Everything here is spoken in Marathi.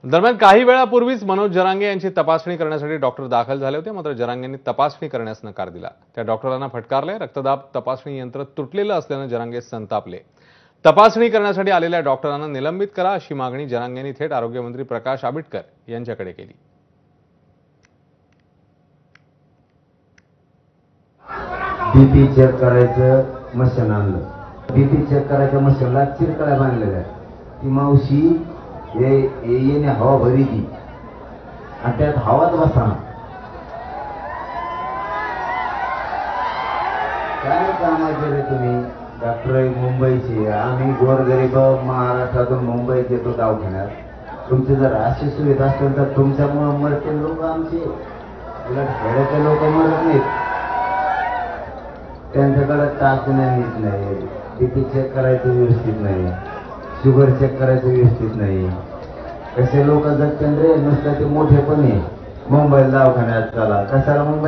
दरम्यान काही वेळापूर्वीच मनोज जरांगे यांची तपासणी करण्यासाठी डॉक्टर दाखल झाले होते, मात्र जरांगेंनी तपासणी करण्यास नकार दिला। त्या डॉक्टरांना फटकारले। रक्तदाब तपासणी यंत्र तुटलेलं असल्यानं जरांगे संतापले। तपासणी करण्यासाठी आलेल्या डॉक्टरांना निलंबित करा अशी मागणी जरांगेंनी थेट आरोग्यमंत्री प्रकाश आंबेडकर यांच्याकडे केली। बीपी चेक करायचं मशीन आणलं, बीपी चेक करायचं मशीनला चिरकळ्या बांधलेल्या, ती मावशी येणे हवा भरी ती आणि त्यात हवाच बसा। काय कामाचे रे तुम्ही? डॉक्टर मुंबईचे, आम्ही गोरगरीब महाराष्ट्रातून मुंबईत येतो दवाखान्यात। तुमची जर अशी सुविधा असेल तर तुमच्यामुळे मरतील लोक आमचे, उलट खेड्याचे लोक मरत नाहीत। त्यांच्याकडे चाचण्या नीट नाही, बीपी चेक करायचं व्यवस्थित नाही, शुगर चेक करायचं व्यवस्थित नाही। कसे लोक जगतात रे? नुसतं ते मोठेपणे मुंबईला दवाखान्यात चला, कशाला मुंबई